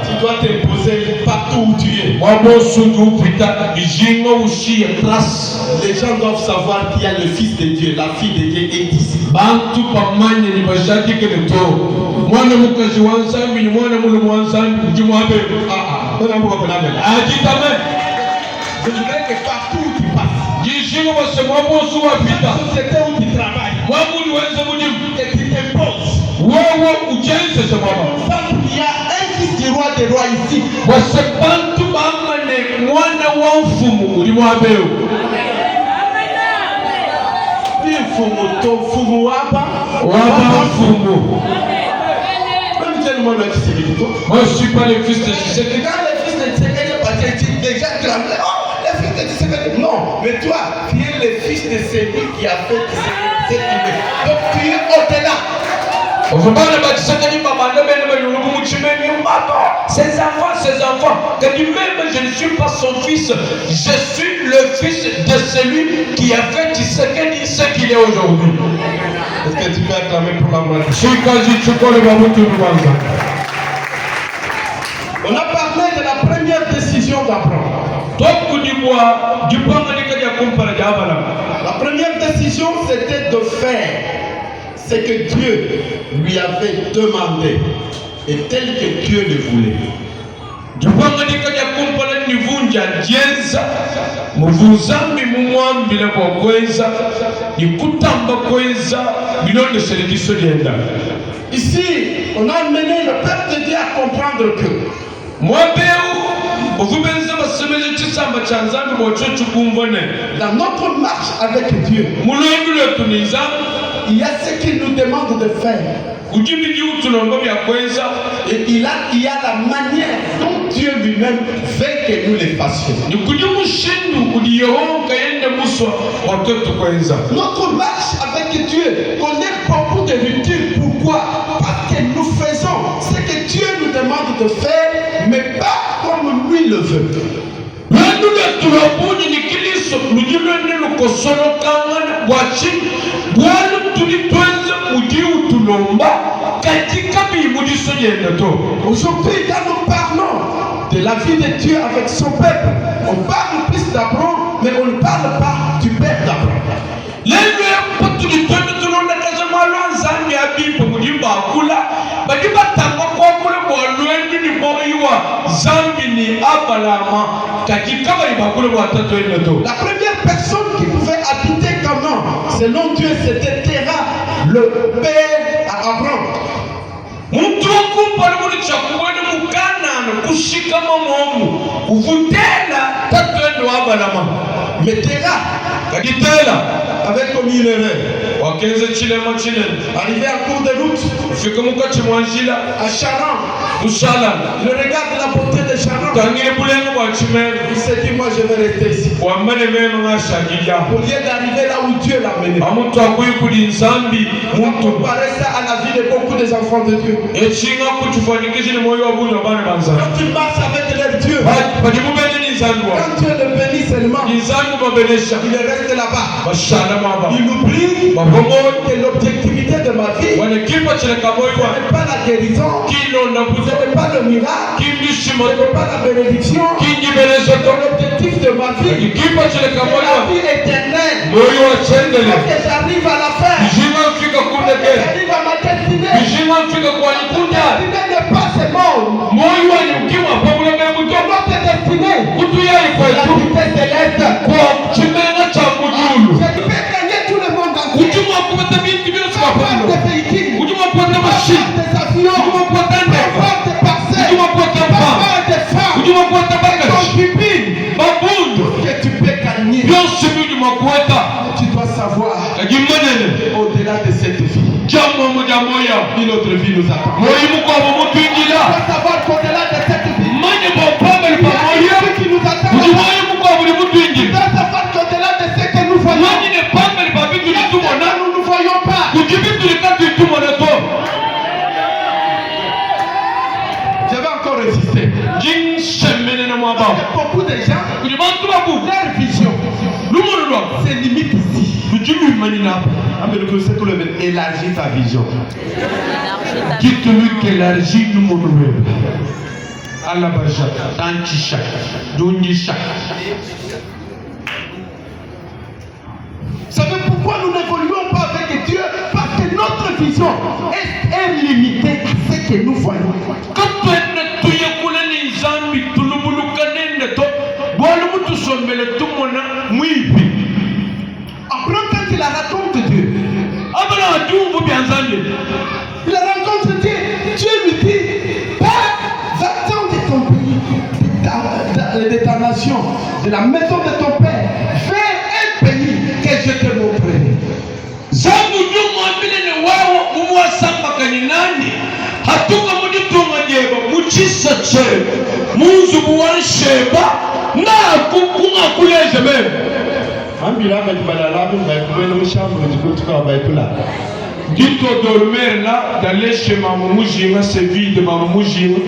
Tu dois t'imposer partout où tu es. Les gens doivent savoir qu'il y a le Fils de Dieu, la fille de Dieu est ici. Je voudrais que partout où tu passes, la société où tu travailles, que tu t'imposes. Il y a un fils du roi des rois ici. Moi je suis pas le fils de Tshisekedi. Quand le fils de Tshisekedi est parti, les gens tremblaient. Oh, le fils de Tshisekedi. Non, mais toi, tu es le fils de celui qui a fait cette idée. Donc tu es au-delà. Ses enfants, que même je ne suis pas son fils, je suis le fils de celui qui a fait Tshisekedi ce qu'il est aujourd'hui. Est-ce que tu peux acclamer pour la gloire? On a parlé de la première décision d'Abraham. La première décision, c'était de faire ce que Dieu lui avait demandé et tel que Dieu le voulait. Ici, on a amené le peuple de Dieu à comprendre que dans notre marche avec Dieu, il y a ce qu'il nous demande de faire. Et il y a la manière dont Dieu lui-même veut que nous les fassions. Notre marche avec Dieu connaît beaucoup de ruptures. Pourquoi? Parce que nous faisons ce que Dieu nous demande de faire, mais pas comme lui le veut. Aujourd'hui, quand nous parlons de la vie de Dieu avec son peuple, on parle plus d'Abraham, mais on ne parle pas du père d'Abraham. La première personne qui pouvait habiter Canaan, selon Dieu, c'était Terah, le père d'Abraham. Mais Terah avait commis une erreur. Arrivé à court de route, à Charan, il regarde la beauté de Charan. Il s'est dit, moi je vais rester ici. Au lieu d'arriver là où Dieu l'a mené. On comparait ça à la vie de beaucoup des enfants de Dieu. Quand tu marches avec leur Dieu, quand Dieu le bénit seulement, il reste là-bas. Il oublie que l'objectivité de ma vie, ce n'est pas la guérison, ce n'est pas le miracle, ce n'est pas la bénédiction. L'objectif de ma vie, c'est la vie éternelle. Quand j'arrive à la fin, j'arrive à ma destinée. Ma destinée n'est pas ce monde. Notre destinée, c'est la vitesse céleste. Je peux gagner tout le monde entier. Avoir des véhicules, avoir des avions, avoir des parcelles, avoir des femmes, des concubines. Tout ce que tu peux gagner, tu dois savoir au-delà de cette vie, une autre vie nous attend. Tu dois savoir qu'au-delà de cette vie, il y a ce qui nous attend. Tu dois savoir qu'au-delà de ce que nous voyons, nous ne voyons pas. Je vais encore résister. Beaucoup de gens, leur vision, C'est limite ici. Élargis ta vision. Dites-lui qu'élargit le monde web. Alabaja, Dantisha, Dunisha. Vous savez pourquoi nous n'évoluons pas avec Dieu? Parce que notre vision est limitée à ce que nous voyons. Abraham, quand il a rencontré Dieu, il rencontre Dieu. Dieu lui dit, Père, va-t'en de ton pays, de ta nation, de la maison de ton père, fais un pays que je te montrerai. Dites au dormeur là, d'aller chez Maman Moujima, c'est vide, Maman Moujima,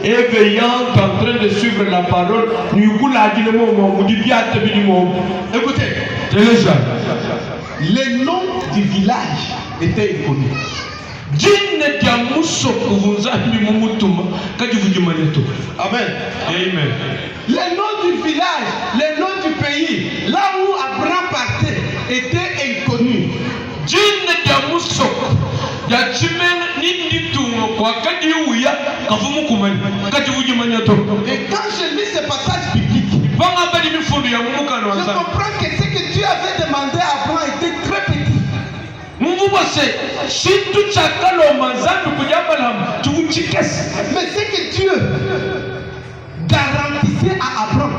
éveillant, en train de suivre la parole, Écoutez, les noms du village étaient inconnus. Amen. Amen. Les noms du village, les noms du pays, là où Abraham partait, étaient inconnus. Et quand je lis ce passage biblique, je comprends que ce que Dieu avait demandé à Abraham était très petit. Mais ce que Dieu garantissait à Abraham,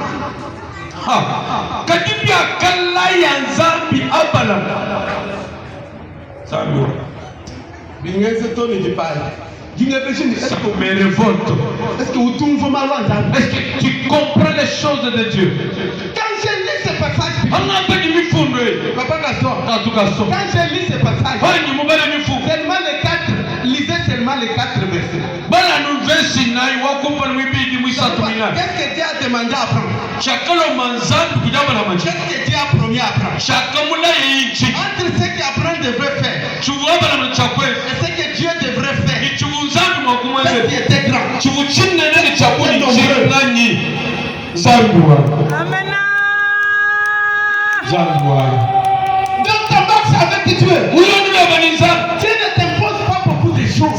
est-ce que tu comprends les choses de Dieu? Quand je lis ce passage, quand je lis ce passage, seulement les 4, lisez seulement les 4 versets. Qu'est-ce que Dieu a demandé à Abraham? Qu'est-ce que Dieu a promis à Abraham? Entre ce qu'Abraham devrait faire et ce que Dieu devrait faire, qu'est-ce qui était grand? Dans ta marche avec Dieu, Dieu ne t'impose pas beaucoup de choses.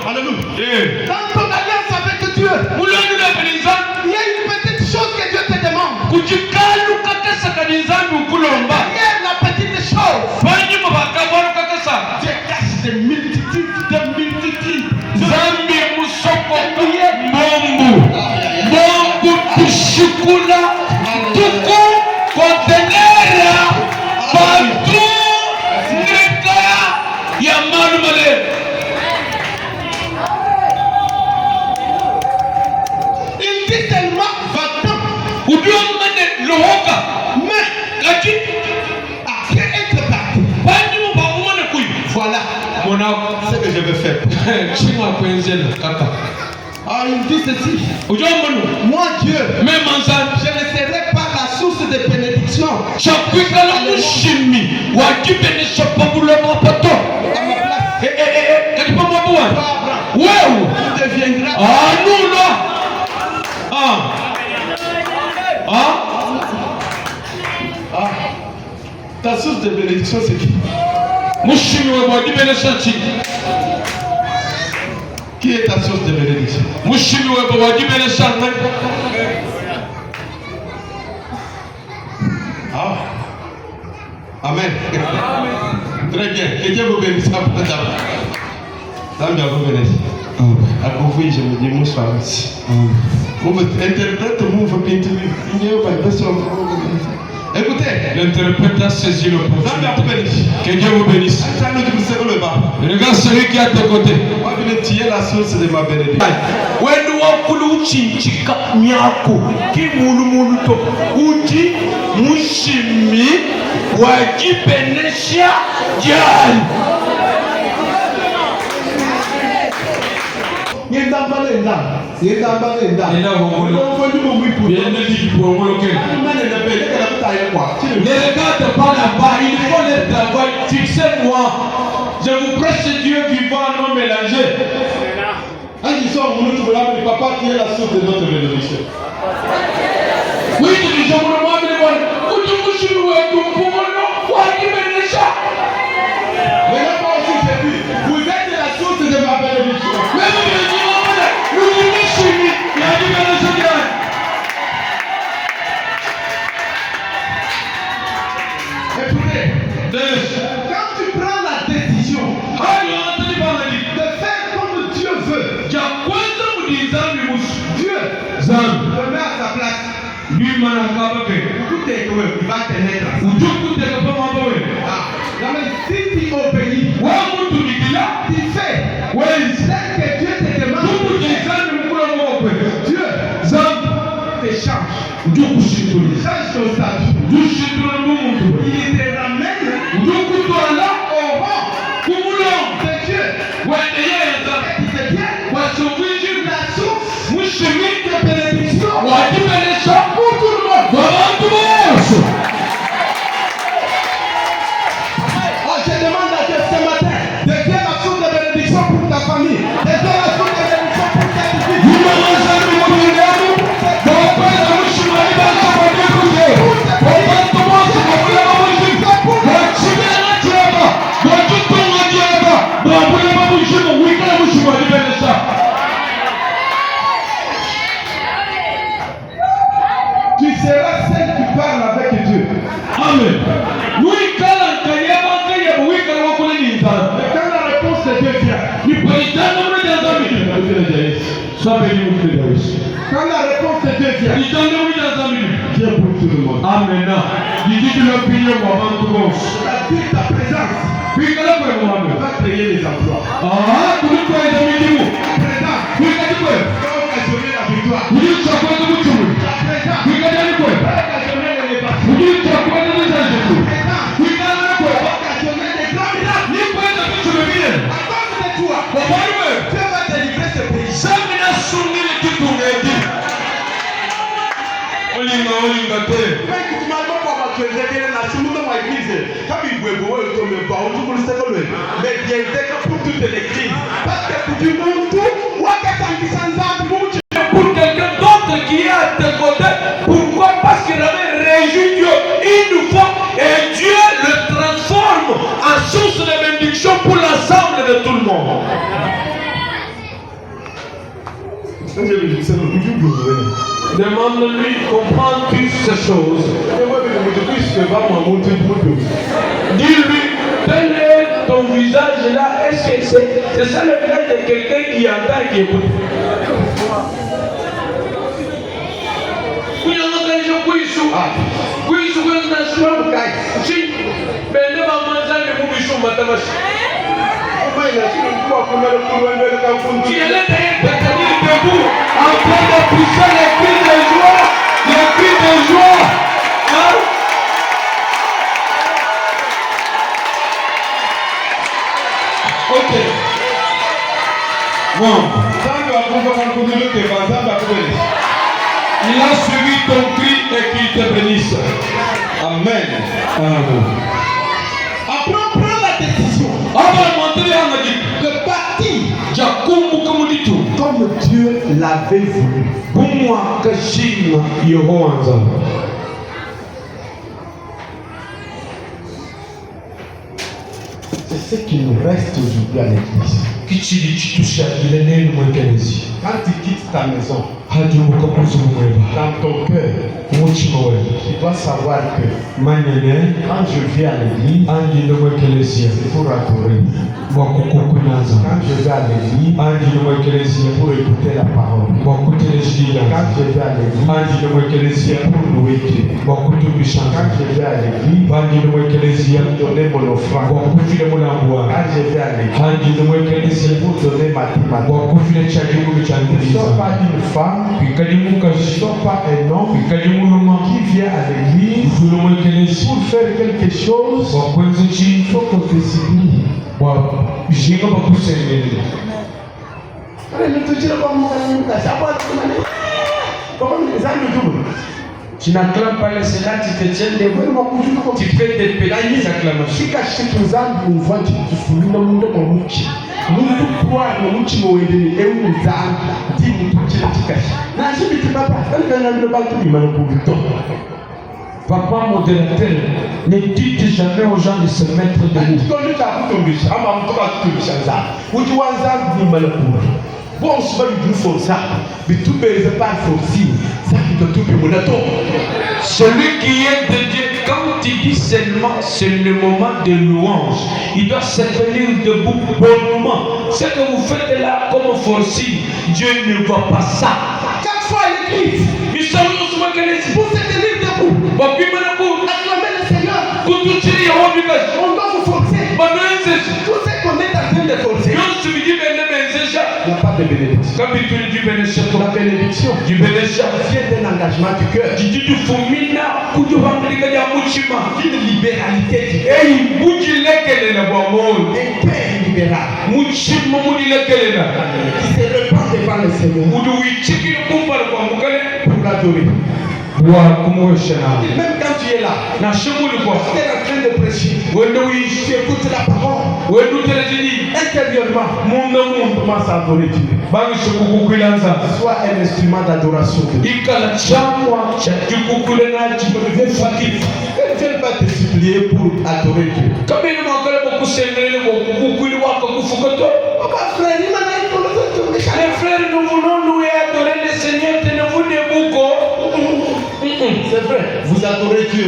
Alléluia. Dans ton alliance avec Dieu, il y a une petite chose que Dieu te demande. Derrière la petite chose, Dieu cache des multitudes, des multitudes. Il dit tellement va-t'en. Mais après être parti, voilà ce que je vais faire. Ah, il dit ceci. Moi Dieu, je ne serai pas la source de bénédiction. Tu deviendras. Ta source de bénédiction, c'est qui? Qui est ta source de bénédiction? Amen. Très bien. Que Dieu vous bénisse. Je me dis, bonsoir. Interprète, écoutez, l'interprète a saisi l'opportunité. Que Dieu vous bénisse. Regarde celui qui est à tes côtés. Tu es la source de ma bénédiction. regarde pas là-bas, il faut le travail. Fixez-moi. Je vous prêche Dieu vivant, non mélangé. Papa qui est la source de notre bénédiction. Oui, tu dis, je vous demande de voir. Où tu me suis loué, tu me fous mon nom. Quoi qui me déjà? Regardez-moi aussi, j'ai dit, vous êtes la source de ma bénédiction. Mais vous me dites, nous nous suivons. Il y a du bénédiction. Écoutez, quand tu prends la décision de faire comme Dieu veut, Dieu te met à sa place. Il va te naître. Mais si tu obéis, tu fais ce que Dieu te demande, Dieu te change. Il change ton statut. Il te ramène au rang de Dieu. Il devient la source de bénédiction pour tout le monde. Je demande à Dieu ce matin de faire la source de bénédiction pour ta famille, de faire la source de bénédiction pour ta vie. Tu seras celle qui parle avec Dieu. Amen. Mais quand la réponse de Dieu vient, Sois béni ou quand la réponse de Dieu vient, viens pour tout le monde. Amen. Ta présence va créer les emplois. Présence va occasionner la victoire. La présence va occasionner l'élévation. La présence va occasionner des grands miracles. À cause de toi, Dieu va délivrer ce pays. Mais bien pour toute l'église. Parce que pour du monde tout, pour quelqu'un d'autre qui est à tes côtés, pourquoi? Parce qu'il avait réjoui Dieu une fois et Dieu le transforme en source de bénédiction pour l'ensemble de tout le monde. Demande-lui, comprends-tu ces choses? Dis-lui, quel est ton visage là? Est-ce que c'est ça le visage de quelqu'un qui entend et qui écoute? Tu allais tenir debout en train de pousser les cris de joie, les cris de joie. Hein? Ok. Bon. Il a suivi ton cri et qu'il te bénisse. Amen. Amen. Après, prends la décision de partir comme Dieu l'avait voulu. C'est ce qui nous reste aujourd'hui à l'église. Quand tu quittes ta maison, dans ton cœur, tu dois savoir que quand je viens à l'église, c'est pour adorer. Quand je vais à l'église, c'est pour écouter la parole. Quand je vais à l'église, c'est pour louer Dieu. Quand je vais à l'église, c'est pour donner mon offrande. Quand je vais à l'église, c'est pour donner ma dîme. Ne sois pas une femme, ne sois pas un homme qui vient à l'église pour faire quelque chose. Il faut qu'on discipline. Tu n'acclames pas le Sénat, tu te tiens debout. Tu fais des petites acclamations. Papa modérateur, ne dites jamais aux gens de se mettre debout. Bon, je vais lui dire ça, mais tout n'est pas forcé. Ça qui te touche mon atom. Celui qui est de Dieu, quand il dit seulement, c'est le moment de louange. Il doit se tenir debout bon moment. Ce que vous faites là comme forcé, Dieu ne voit pas ça. Chaque fois l'église, vous se tenir debout. Acclamer le Seigneur. On doit vous forcer. Tout ce qu'on est en train de forcer. Il n'y a pas de bénédiction. La bénédiction vient d'un engagement du cœur. D'une libéralité du cœur. Un cœur libéral. Qui se répand devant le Seigneur. Pour l'adorer. Même quand tu es là, tu es en train de prêcher, tu écoutes la parole, intérieurement, mon amour commence à adorer Dieu. Sois un instrument d'adoration. Je ne viens pas te supplier pour adorer Dieu. Les frères, nous voulons louer et adorer le Seigneur, tenez-vous debout. C'est vrai, vous adorez Dieu,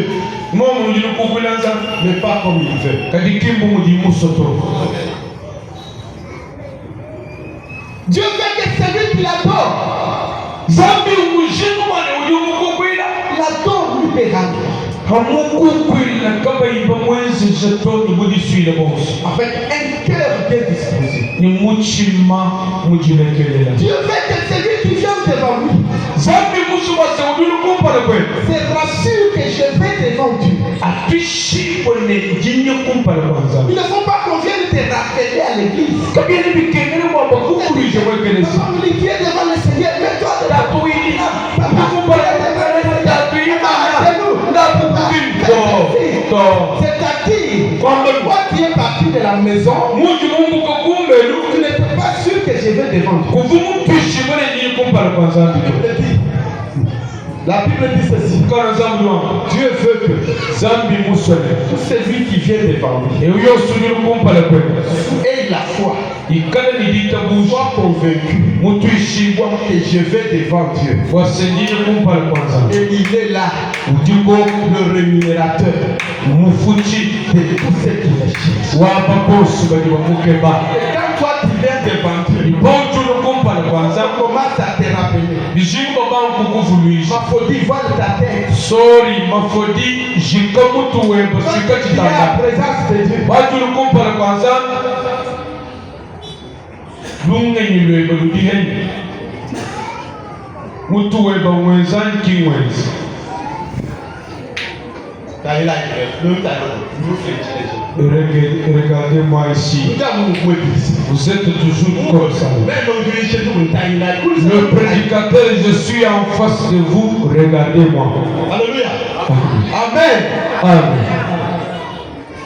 mais pas comme il veut. Dieu veut que celui qui l'adore, l'adore libéralement. Avec un cœur bien disposé. Dieu veut que celui qui vient devant lui se rassure que je vais devant Dieu. Il ne faut pas qu'on vienne te rappeler à l'église. Comme il vient devant le Seigneur, mets-toi devant lui. C'est-à-dire, toi qui es parti de la maison, tu n'es pas sûr que je vais devant Dieu. La Bible dit ceci. Dieu veut que tout celui qui vient devant lui ait la foi, soit convaincu que je vais devant Dieu. Et il est là, le rémunérateur de tous ceux qui le cherchent. Et quand toi tu viens devant Dieu, ça commence à te rappeler. Mafodi, vois ta tête. Sorry, Mafodi, j'ai comme tout est parce que tu la présence de Dieu. Regardez-moi ici. Vous êtes toujours comme ça. Le prédicateur, je suis en face de vous. Regardez-moi. Alléluia. Amen. Amen.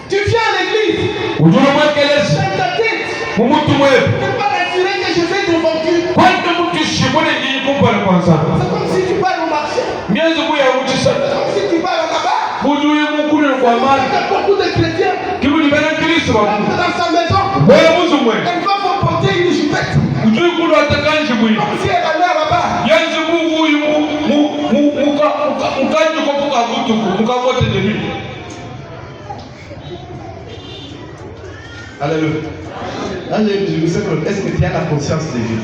Tu viens à l'église. Vous dans ta tête. Tu n'es pas rassuré que je vais devant Dieu. C'est comme si tu pars au marché. C'est comme si tu pars là-bas. Il y a beaucoup de chrétiens qui dans sa maison. Elle va vous porter une jupette. Comme si elle allait là-bas. Alléluia. Là, je vous sais, est-ce que tu as la conscience de Dieu?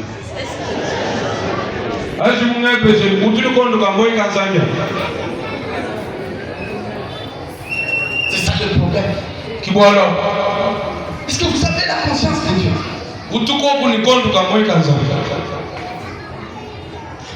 C'est ça le problème. Est-ce que vous avez la conscience de Dieu?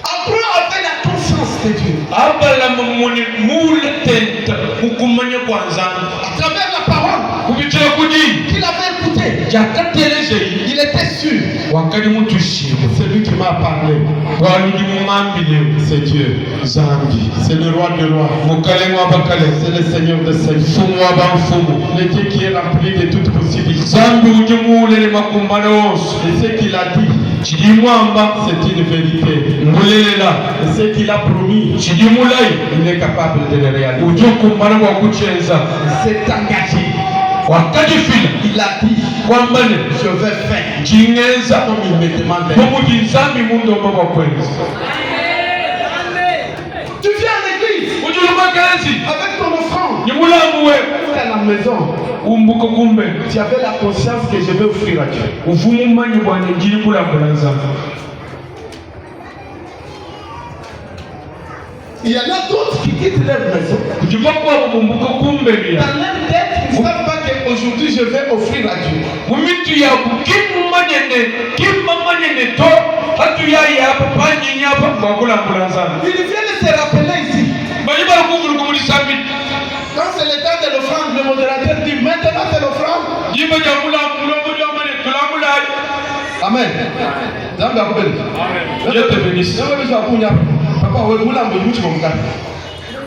Apprends à faire la confiance de Dieu. abala mamoni moule tente mukumanya kwanza à travers la parole kupitia kudi qu'il avait écouté. jakateleze Il était sûr. wakati mtu shibo C'est lui qui m'a parlé. waludi mumambile C'est Dieu. zambi C'est le roi des rois. mukale mwabakale C'est le Seigneur des seigneurs. mfumu wabamfumu Le Dieu qui est rempli de toutes possibilités. zambi ujumulele makumbano wonse Et ce qu'il a dit, chidimwamba c'est une vérité. ngulelela Et ce qu'il a promis, chidimulai il est capable de le réaliser. ujukumbana kwa kuchenza Il s'est engagé. wakati fila Il a dit, kwambane je vais faire chingenza comme il me demande. mumuti nzambi mundomba kwa kwenza Tu viens à l'église ujulumakelezi avec ton offrande. ni mulambu we Tu es à la maison. umbuko kumbe Tu avais la conscience que je vais offrir à Dieu. ufumu manyi bwana njiri kulambula nzambi. Il y en a d'autres qui quittent leur maison. kujiva kwabo mumbuko kumbe bia Dans leur tête, ils ne savent pas qu'aujourd'hui je vais offrir à Dieu. mumitu yaku kimamanyene to hatu yayi apa panyi nyapa bakulambula nzambi. Ils viennent se rappeler ici. Banyi balukuvulu kumulisambi Quand c'est le temps de l'offrande, le modérateur dit maintenant c'est l'offrande. jiba jamulambula mujamane tulambulai. Amen. Zambia kubeli. Dieu te bénisse. Papa, ouais, moula mbe muti mongaka.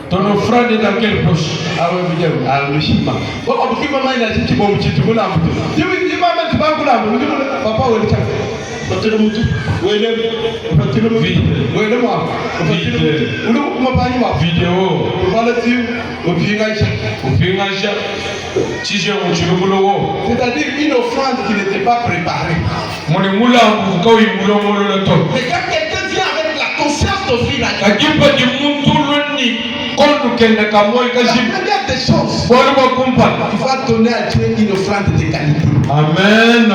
Ton offrande est dans quelle poche? Ah ouais, bien. Ah le chima. Bon, on peut pas manger la chichi bon chichi moula mbe. Dis pas mettre pas moula mbe. Papa, ouais, tiens. Patelo mutu. Ouais, le. Patelo mutu. Ouais, le moi. Patelo mutu. Ulu kuma pani ma. Vidéo. Voilà tu. Opingacha. Upingasha. Chije muchulubulo. C'est-à-dire une offrande qui n'était pas préparée. Moni mulambu kawi mulomolo la to. Mais quand quelqu'un vient avec la conscience d'offrir à Dieu, Kajipa di muntuluni kondu kenda kamoi la kajim. première des choses, Bwana kwa kumpa. il va donner à Dieu une offrande de qualité. Amen.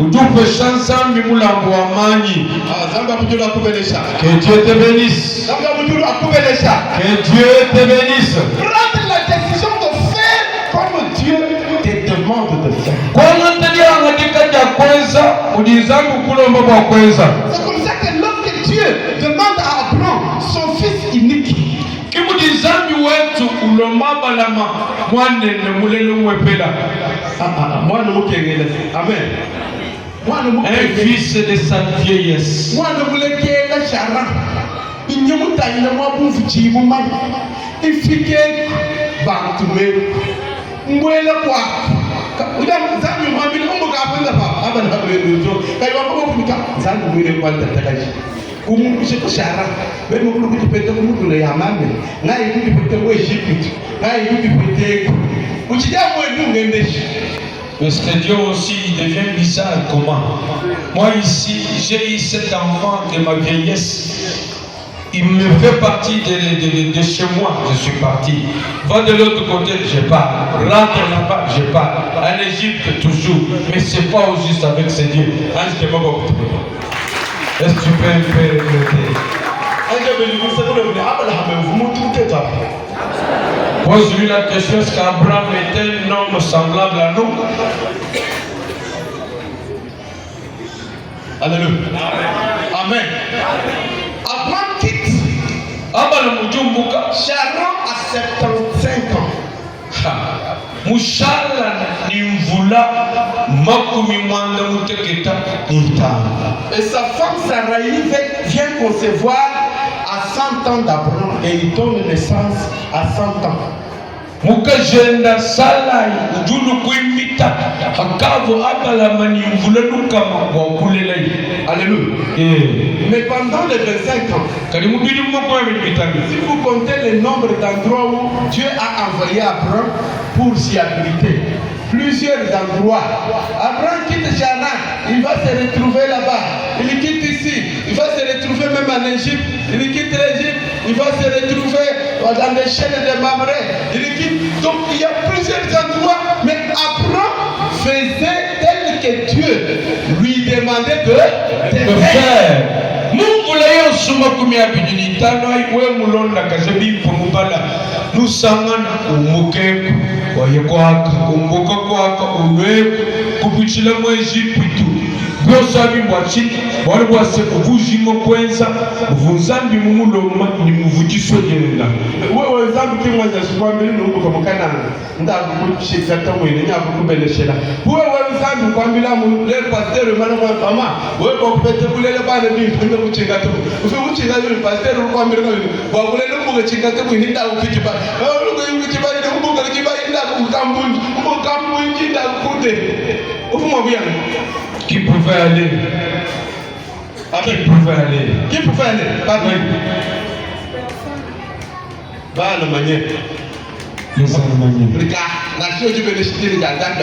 Utupe shansambi mulambu wa manyi. Ah, Zamba Mujuru a coupé les chats. Que Dieu te bénisse. Zamba Mujuru a coupé les chats. Que Dieu te bénisse. Prendre la décision de faire comme Dieu te demande de faire. Kwa ntani angatika ya kwanza udizangu kulomba kwa kwanza. C'est comme ça que lorsque Dieu demande à Abraham, son fils unique, Kimudizambi wetu ulomaba lama mwanene mulele mwepela. moi ne m'oublie Amen. Moi ne Un m'oublie fils de sa vieillesse. moi ne m'oublie la chara. Il n'y a pas de moi pour vous dire, moi, il fit que Bantume, Mwela quoi. Udah Zami Mami, on va appeler là bas. Avant d'appeler le jour, quand il va pas vous dire, Zami Mwela quoi de ta cage. Umu c'est chara. Mais nous nous peut être nous les amame. Là il nous peut être au Égypte. Là il nous peut être. Vous dites à moi nous n'endech. Parce que Dieu aussi il devient bizarre comment? Moi ici, j'ai eu cet enfant de ma vieillesse. Il me fait partie de chez moi, je suis parti. Va de l'autre côté, je pars. Rentre là-bas, je pars. En Égypte, toujours. Mais c'est pas au juste avec ces dieux. Est-ce que tu peux un peu répéter? Pose-lui la question, est-ce qu'Abraham était un homme semblable à nous? Alléluia. Amen. Abraham quitte Charan à 75 ans. Mushala ni mvula makumi mwanda muteketa nitano. Et sa femme Sarai vient concevoir à 100 ans d'Abraham et il donne naissance à 100 ans. Mukajenda salai ujulu kuimita akavo abalamani mvula nukama kwa kulelai. Alléluia. Mais pendant les 25 ans, si vous comptez le nombre d'endroits où Dieu a envoyé Abraham pour s'y abriter, plusieurs endroits. Abraham quitte Charan, il va se retrouver là-bas. Il quitte ici, il va se retrouver même en Égypte. Il quitte l'Égypte, il va se retrouver dans les chaînes de Mamré. Il quitte. Donc il y a plusieurs endroits, mais Abraham faisait tel que Dieu lui demandait de faire. Mungu leo suma kumia bidini tano iwe mulonda kazebi pomubala nusangana umukeku waye kwaka umbuka kwaka uwe kupichila mwezi pitu Byosabi mwachi wale bwase kuvujimo kwenza mvunzambi mumuloma ni muvujiso yenda wewe zambi kimwanja sikwambili nuko kamukana ndakukushika tamwene nyakukubeleshela wewe zambi kwambila mu le pasteur mana kwa kama wewe kopete kulele bana bintu ndo kuchinga tu ufe kuchinga le pasteur kwambila kwa kulele mbuga chinga tu hinda ukijiba uko ukijiba ni mbuga kijiba hinda ukambunji ukambunji nda kute ufuma buyana. Qui pouvait aller? Qui pouvait aller? Qui pouvait aller? Pardon. Va la manière. Les animaux. Regarde, la chose que je te dis, attends,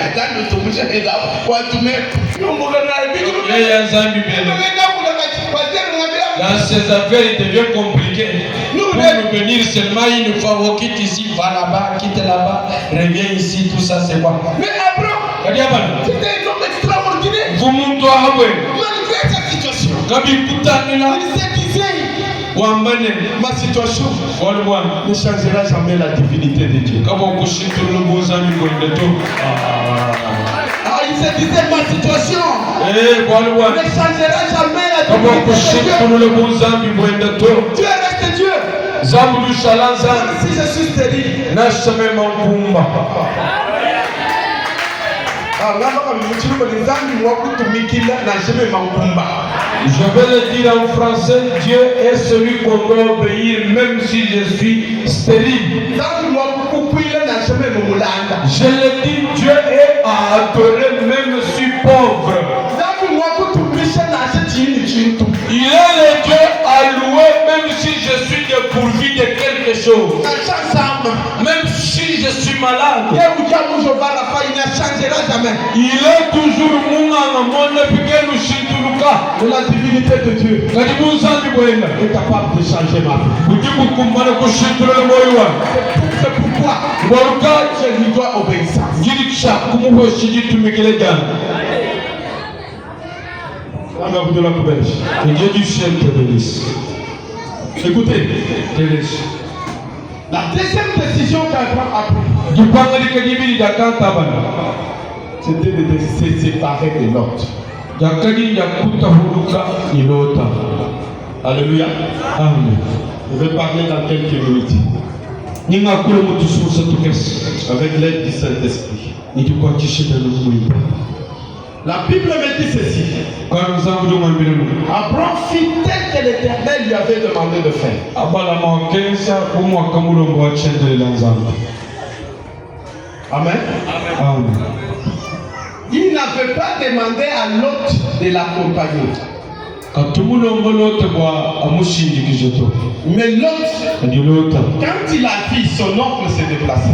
tu me dis, là, quoi tu mets? Non, mon gars, il y a un zambi bien. Dans ces affaires, il devient compliqué. Pour nous venir seulement une fois, on quitte ici, va là-bas, quitte là-bas, reviens ici, tout ça, c'est quoi? Mais Abraham, c'était un homme extraordinaire. Vous montez à vous. Malgré sa situation, Il se disait, ma situation ne changera jamais la divinité de Dieu. Il se disait, ma situation ne changera jamais la divinité de Dieu. Dieu reste Dieu. Même si je suis stérile. Je vais le dire en français, Dieu est celui qu'on doit obéir même si je suis stérile. Je le dis, Dieu est à adorer même si pauvre. Il est le Dieu à louer même si je suis dépourvu de quelque chose. Même si je suis malade. Il est toujours de la divinité de Dieu est capable de changer ma vie. C'est pourquoi je lui dois obéissance. Que Dieu du ciel te bénisse. Écoutez, la deuxième décision qu'Abraham a prise, c'était de se séparer de l'autre. Alléluia. Amen. Je vais parler dans quelques minutes. Avec l'aide du Saint-Esprit. La Bible me dit ceci. Abraham fit tel que l'Éternel lui avait demandé de faire. Amen. Amen. Il n'avait pas demandé à l'autre de l'accompagner. Mais l'autre, quand il a vu son oncle se déplacer,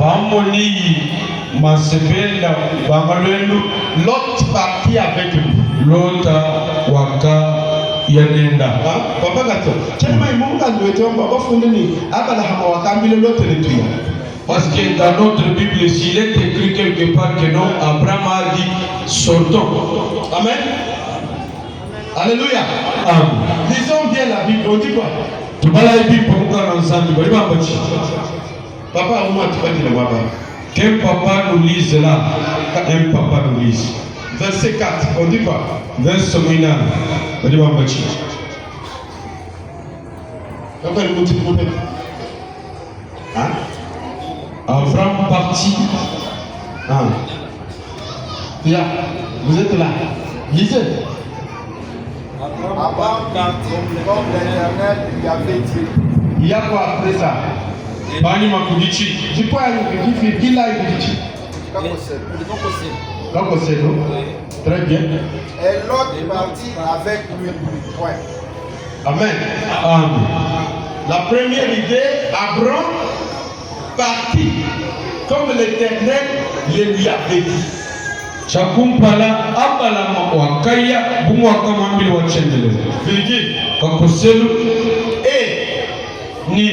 l'autre partit avec lui. Papa Gato, parce que dans notre Bible, s'il est écrit quelque part que non, Abraham a dit sortons. Amen. Alléluia. Amen. Lisons bien la Bible. On dit quoi? Papa, au moins tu vas dire le papa. Qu'un papa nous lise là, un papa nous lise. Verset 4, on dit quoi? Verset 9. Hein? Abraham partit. Là, vous êtes là. Lisez. Abraham partit comme l'Éternel lui avait dit. Il y a quoi après ça? Tu peux aller qui là Très bien. Et l'autre partit avec lui. Ouais. Amen. Amen. La première idée, Abraham partit comme l'Éternel lui avait dit. Chakumpala abalama wakaya bumwaka mambili wa chendele. Virgile. Kakoselu ni.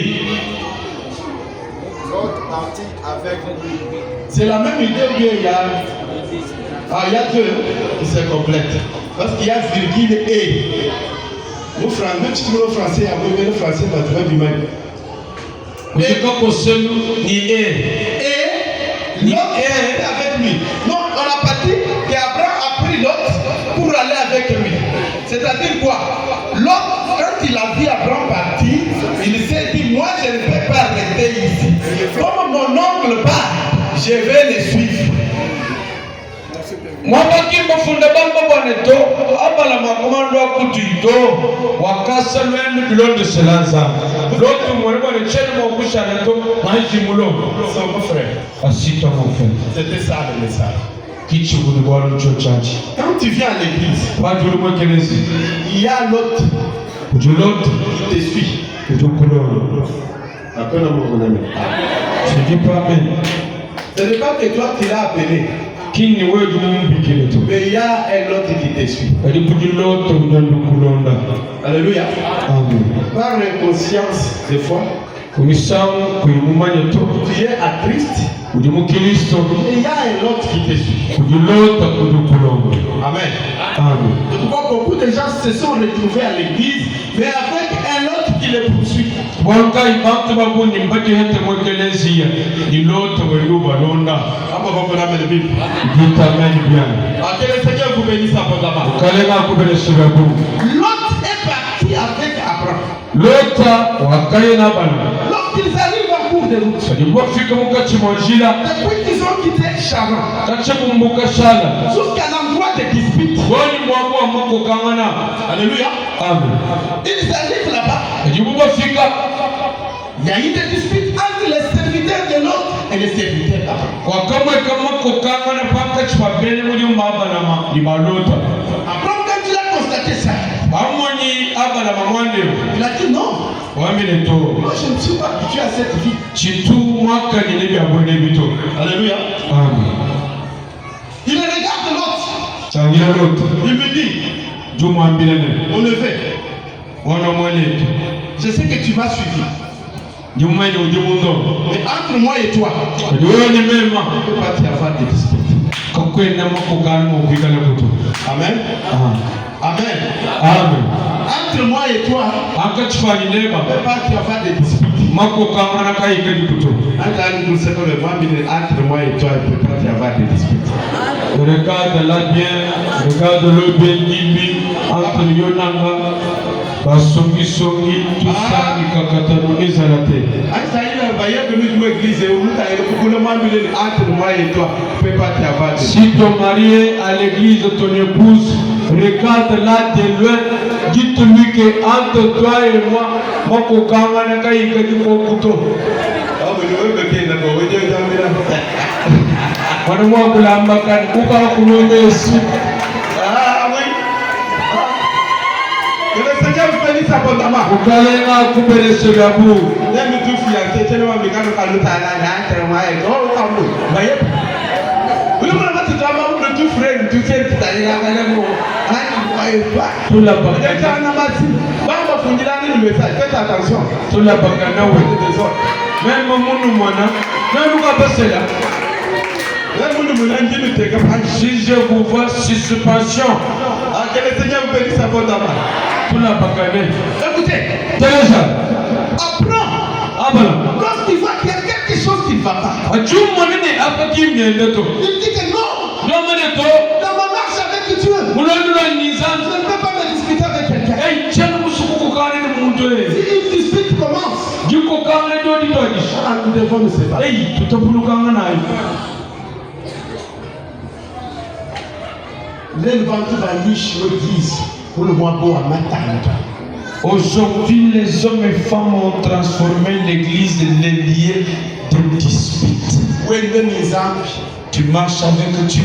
L'autre partit avec lui. C'est la même idée où il y a. Il y a deux qui se complètent. Parce qu'il y a virgule et. Nous français, même si tu veux le français, après le français, on va trouver du mal. Et kakoselu ni L'autre est avec lui. Non, on a parti qu'Abraham a pris l'autre pour aller avec lui. C'est-à-dire quoi? L'autre, quand il a vu Abraham partir, il s'est dit, moi je ne peux pas rester ici. Comme mon oncle part, je vais le suivre. Mwabaki mafunda bamba bwaneto abala makomando akutito wakasa lwenu bilondo selanza lotu mwere bwane chene mwakusha neto maiji mulo C'est mon frère. asita mon frère. C'était ça le message. Kichi buni bwalo chochachi Quand tu viens à l'église, wajulu mwekelezi il y a l'autre ujulote qui te suit. ujukulolo Appelle mon ami. je dis pas amen. Ce n'est pas que toi tu l'as appelé, Kini wewe mumbikile tu mais il y a un autre qui te suit. alipujulote unyandukulonda. Alléluia. Amen. Par inconscience, des fois, Kumisamu kuyimumanya tu tu es à Christ, uli mukristo et il y a un autre qui te suit. kujilota kujukulonda. Amen. Amen. Pourquoi beaucoup de gens se sont retrouvés à l'église, mais avec un autre qui les poursuit. Bwanka ibantu babuni mbati hete mwekelezia niloto welu balonda Après, on va la Bible. gita meni bien Que le Seigneur vous bénisse abondamment. kalenga kubele shibabu L'autre est parti avec Abraham. lota wakayena bana Lorsqu'ils arrivent en cours de route, salibwa fika mukati mwanjira depuis qu'ils ont quitté Charan, kache kumbuka shala jusqu'à l'endroit de dispute. woni mwabu wa mako kangana. Alléluia. Amen. Ils arrivent là-bas. Ajibuba fika Il y a eu des disputes entre les serviteurs de l'autre et les serviteurs d'Abraham. wakamwe kamako kangana paka chipabele muli mbaba na ni malota Abraham, quand il a constaté ça, bamoni abala mamwande il a dit non, wamile to moi je ne suis pas habitué à cette vie. chitu mwaka nile bya bone bito. Alléluia. Amen. Il regarde l'autre. Changira lota Il me dit, jumwambilane on le fait. wana mwele Je sais que tu m'as suivi. jumwele ujimundo Mais entre moi et toi, wewe ni mema on ne peut pas y avoir de dispute. kakwenda makugana mubikala kuto. Amen. Amen. Amen. Entre moi et toi, akachifanya on ne neba peut pas y avoir de dispute. makukangana kayikali kuto. Entre moi et toi, il ne peut pas y avoir de dispute. Regarde-la bien, regarde-le bien, Gibi, entre Yonanga, Basongi Songi, tout ça, Nikakatano, Ezalate. Entre moi et toi, il ne peut pas y avoir de dispute. Si ton mari est à l'église, ton épouse, regarde-la de loin, dites-lui que entre toi et moi, Mokokanga Nakaïka du Mokuto. Wanamwa kulamba kan kuka kulombe Yesu. Ah oui. Que le Seigneur vous bénisse abondamment. Ukalenga kubele sebabu. Même tout fiancé, tellement mekano kaluta na entre moi et toi, kamu. Voyez? Vous ne pouvez pas te tout frère, tout frère, tout aller là quand Tout la bakana. Faites attention. Tout la bakana oui. Même mon mwana, même nous passer là. Si je vous vois suspension, Que le Seigneur vous bénisse abondamment. tout la bakana. Écoutez, Déjà, apprends. Lorsqu'il voit qu'il y a quelque chose qui ne va pas, tu m'as dit après qui vient de toi. il dit que non, Non mais toi, dans ma marche avec Dieu, vous n'avez pas je ne peux pas me disputer avec quelqu'un. hey, tiens nous soukou kane de mon Dieu. Si une dispute commence, Du coup kane de di toi. nous devons nous séparer. Hey, tout a voulu kane na. Les vendus va niche l'église pour le mois beau à matin. Aujourd'hui, les hommes et femmes ont transformé l'église de les lieux de dispute. Tu marches avec Dieu,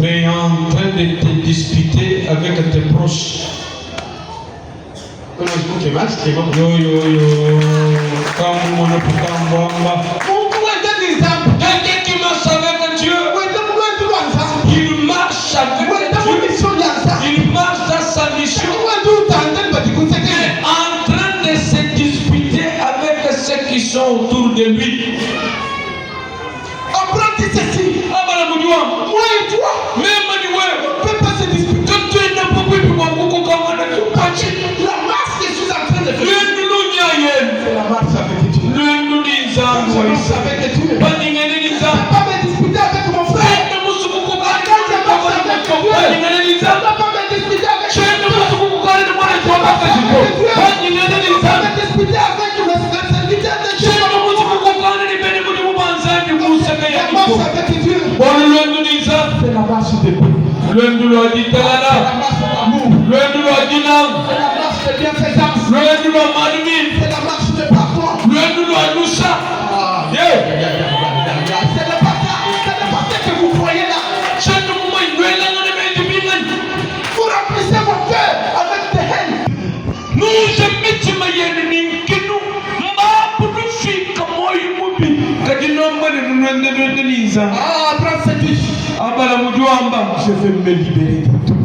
mais en train de te disputer avec tes proches. Yo yo yo, comme on a quelqu'un qui marche avec Dieu, il marche avec Dieu, il marche dans sa mission, mais en train de se disputer avec ceux qui sont autour de lui. Apprends ceci. Moi et toi, Même on ne peut pas se disputer. La marche que je suis en train de faire, c'est la marche avec Dieu. C'est la marche avec Dieu. Je ne peux pas me disputer avec mon frère. Je ne peux pas me disputer discuter avec le serviteur de Dieu. La marche avec Dieu. C'est la marche de paix. C'est la marche d'amour. C'est la marche de bienfaisance. C'est la marche de pardon. C'est le passé que vous croyez là. Vous remplissez vos cœurs avec des haines. Prends cette vie. Je vais me libérer de tout.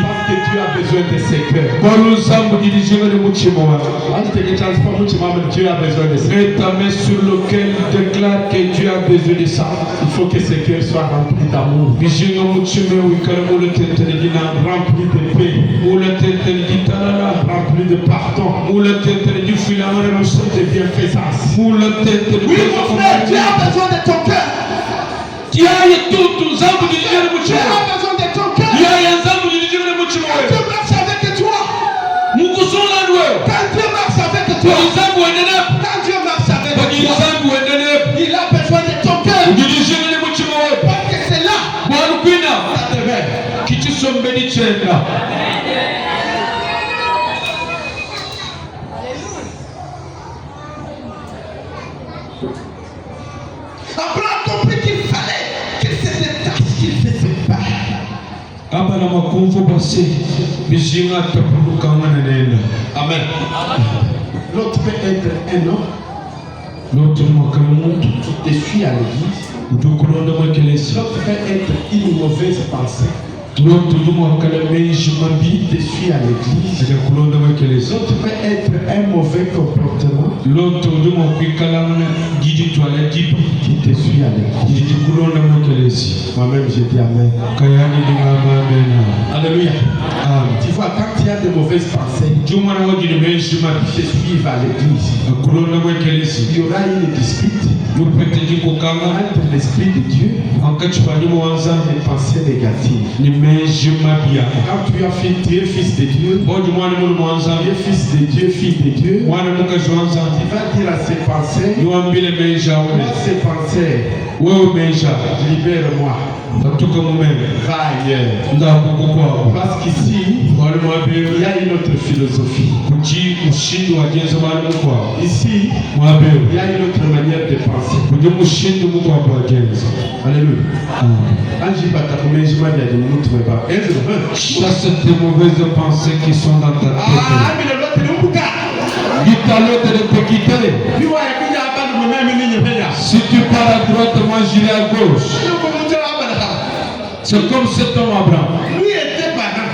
Parce que Dieu a besoin de ses cœurs. Dieu a besoin de ses cœurs. Mets ta main sur lequel déclare que Dieu a besoin de ça. Il faut que ses cœurs soient remplis d'amour. Remplis de paix. Remplis de pardon. Remplis de bienfaisance. Oui, mon frère, Dieu a besoin de ton cœur. Dieu a besoin de ton cœur. Quand Dieu marche avec toi. Quand Dieu marche avec toi. Quand Dieu marche avec toi. Il a besoin de ton cœur. Parce que c'est là. Ça te révèle. Abraham comprit qu'il fallait que c'était tâche qu'il faisait pas. Amen. L'autre peut être un homme qui te suit à l'église. L'autre peut être une mauvaise pensée. L'autre te suit à l'église. L'autre peut être un mauvais comportement. L'autre qui te suit à l'église. Moi-même je dis Amen. Alléluia. Tu vois, quand il y a de mauvaises pensées qui te suivent à l'église, il y aura une dispute entre l'esprit de Dieu et les pensées négatives. Quand tu es fils de Dieu, tu es fils de Dieu, fille de Dieu, tu vas dire à ces pensées, moi ces pensées, libère-moi. Va ailleurs. Parce qu'ici, il y a une autre philosophie. Ici, il y a une autre manière de penser. Alléluia. Ça, c'est des mauvaises pensées qui sont dans ta tête. Dis-toi de te quitter. Si tu pars à droite, moi j'irai à gauche. C'est comme cet homme Abraham. Lui était parent.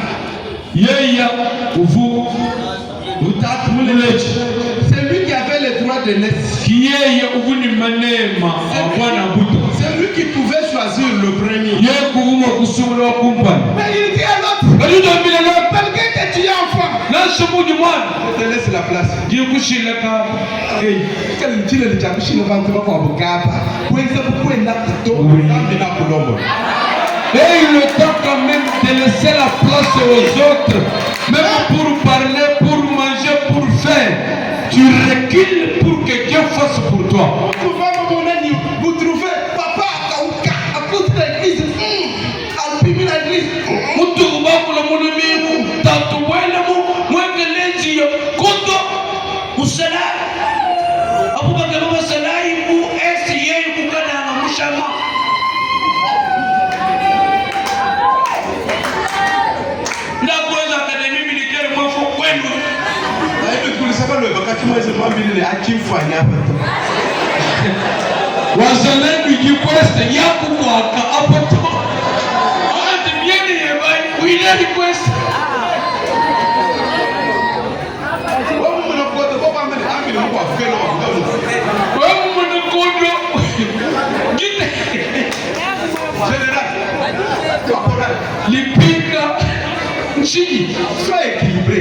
C'est lui qui avait le droit de naître. C'est lui qui pouvait choisir le premier. Mais il dit à l'autre, malgré que tu es enfant, je te laisse la place. Et il est temps quand même de laisser la place aux autres, même pour parler, pour manger, pour faire. Tu recules pour que Dieu fasse pour toi. Vous trouvez papa à côté de l'église, alpimi l'église. Wazalendo request yako kwa appartement. Ante bieni yebai wile request. Lipika nchini. Sois équilibré.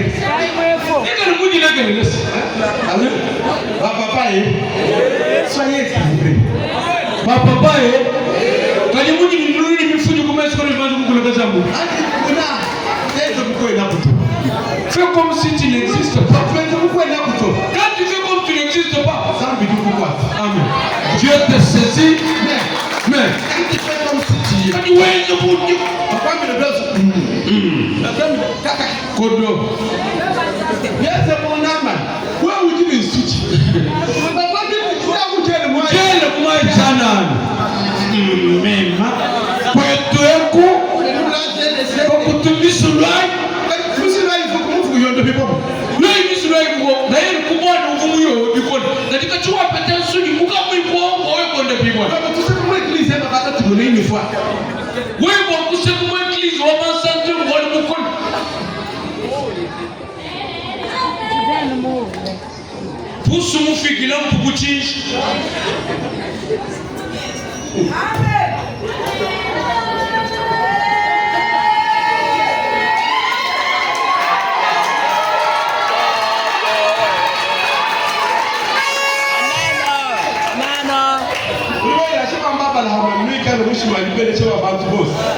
Soyez équilibré. Papa kali mudi ni nuru ni mifujo kumesiko ni vandu mkuleka jambo. n'existes pas, quand tu fais comme tu n'existes pas, amen. Dieu te saisit, mais quand tu fais comme si tu es,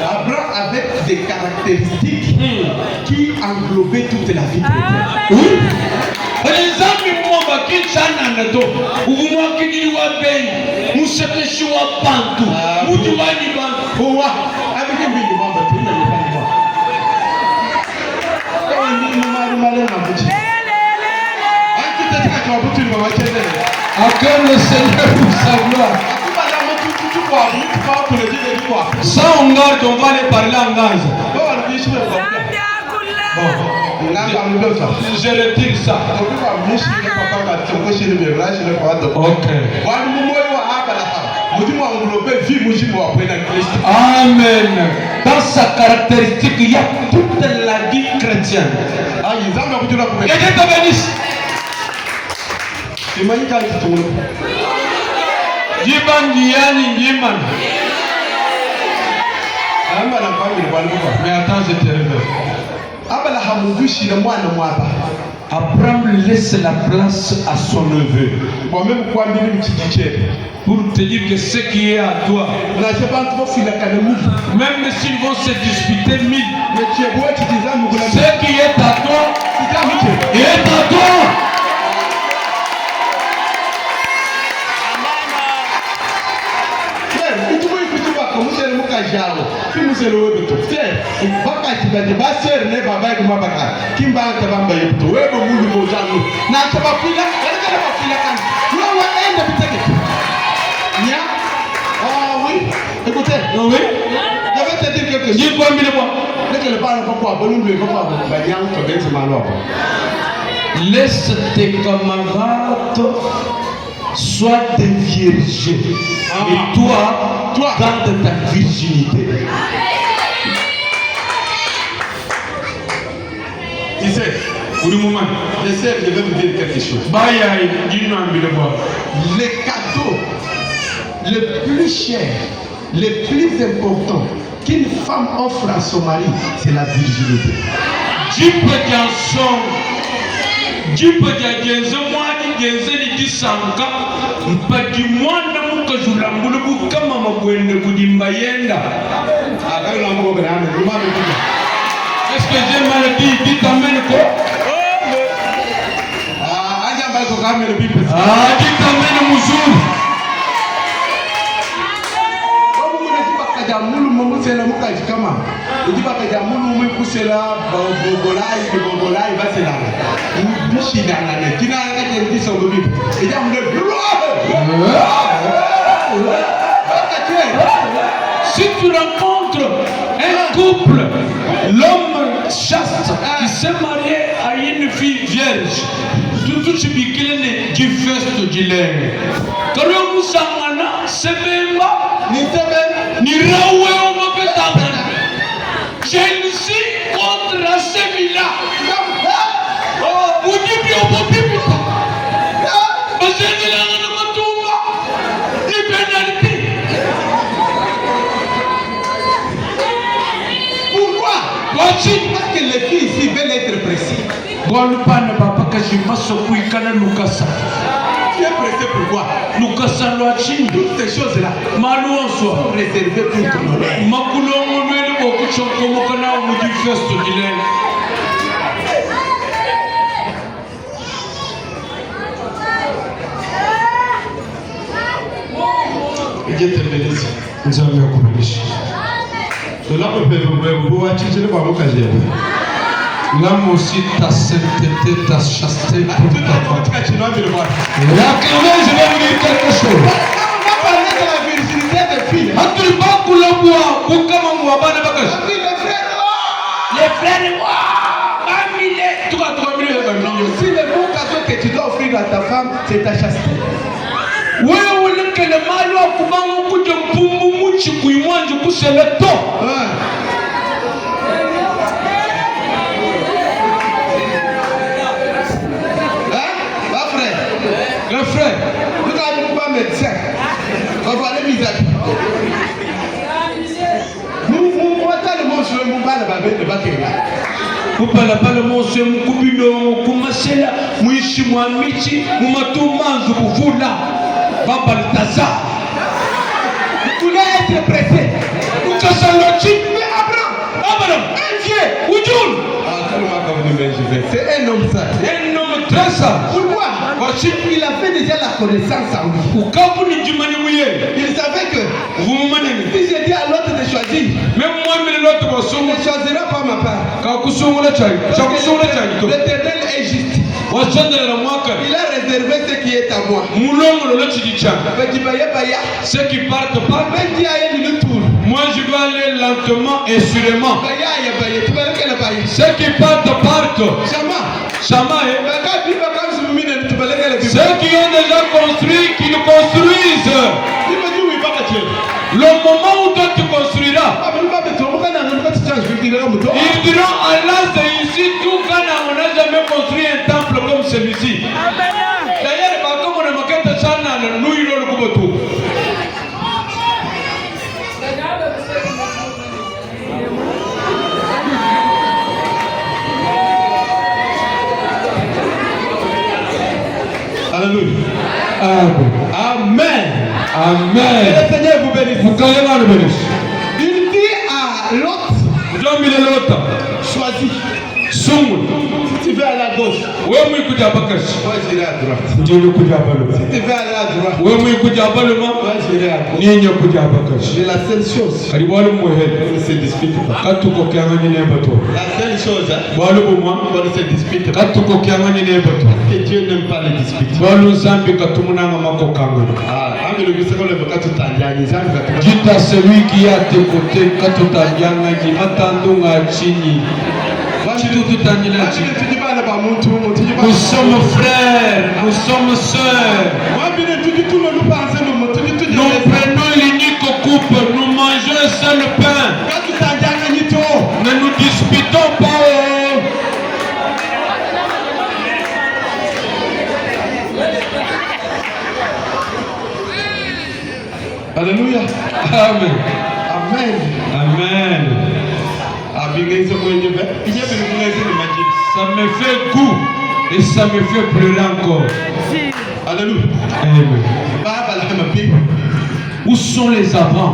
Abraham avait des caractéristiques qui englobaient toute la vie. Oui. Exemple, moi, qui s'en a tout. Ou moi qui dis wa ben, nous se péchons wa bantu. Ou tu vas ni ban. Oh wa, avec un billet de moi, tu n'as pas de moi. Quand on dit nous malin à bouti. Anti te t'a quand bouti va marcher. Acclame le Seigneur pour sa gloire. Ça on garde, on va aller parler en gaz. Je retire ça. Ok. Amen. Dans sa caractéristique, il y a toute la vie chrétienne. Et Dieu te bénisse. Mais attends, je te révèle. Abraham laisse la place à son neveu. Pour te dire que ce qui est à toi, même s'ils vont se disputer mille, ce qui est à toi, est à toi. Oui, écoutez, je vais te dire quelque chose. Laisse tes camarades soient des vierges. Et toi, garde ta virginité. Tu sais, je vais vous dire quelque chose. Les cadeaux le plus cher, le plus important qu'une femme offre à son mari, c'est la virginité. Est-ce que j'ai mal dit? Dites amen quoi? Dites amen muzuri. Si tu rencontres un couple, l'homme chaste qui s'est marié à une fille vierge, tout ce qui est du fest du lait. Quand on s'amana, c'est même ni raoué on va péter. Je suis contre la sémila. Vous dites bien, vous dites bien. Parce que c'est là le matumba. Il pénalité. Pourquoi? Parce que les filles ici veulent être précis. Tu es pressé pourquoi? Toutes ces choses-là sont réservées pour ton oreille. Dieu te bénisse. Nous allons accomplir. Cela me fait vous attirer par mon casier. L'âme aussi ta sainteté, ta chasteté pour ta femme. Tu dois me le voir. Et là, quand même, je vais vous dire quelque chose. On va parler de la virginité des filles. Les frères, Si le bon cadeau que tu dois offrir à ta femme, c'est ta chasteté. grand frère, nous n'avons pas médecin. On va aller mis à nous, kupala pale mose mukubino kumasela muishi mwamichi mumatumanzu kuvula baba litaza voulait être pressé. ukasalochi mais Abraham un vieux ujul C'est un homme ça. un homme très sage. Pourquoi? Il a fait déjà la connaissance en lui. Il savait que si j'ai dit à l'autre de choisir, même moi mais l'autre il ne choisira pas ma part. L'Éternel est juste. Il a réservé ce qui est à moi. Ceux qui partent pas, moi je vais aller lentement et sûrement. Ceux qui partent. Chama, ceux qui ont déjà construit, qui nous construisent. Le moment où toi tu construiras, ils diront Allah c'est ici, tout Ghana, on n'a jamais construit un temple comme celui-ci. D'ailleurs, comme on a marqué de Chana, nous il le coupe. Alléluia. Amen. Amen. Que le Seigneur vous bénisse. Il dit à Lot, choisis. Si tu veux aller à gauche, moi j'irai à droite. Si tu veux aller à droite, moi j'irai à droite. Mais la seule chose, on ne se dispute pas. La seule chose, on ne se dispute pas. Que Dieu n'aime pas les disputes. Dites à celui qui est à tes côtés, nous sommes frères, nous sommes sœurs. Nous prenons l'unique coupe, nous mangeons un seul pain. Ne nous disputons pas. Alléluia. Amen. Amen. Amen. Ça me fait goût et ça me fait pleurer encore. Alléluia. Amen. Où sont les Abraham?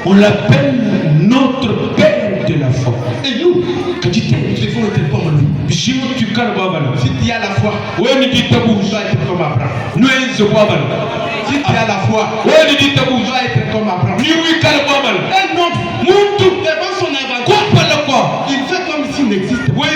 On l'appelle notre père de la foi. Et nous, que tu t'aimes, il faut être comme lui. Si tu as la foi, tu dois être comme Abraham. Si tu as la foi, tu dois être comme Abraham. Un homme, devant son aventure, il fait comme s'il n'existe pas.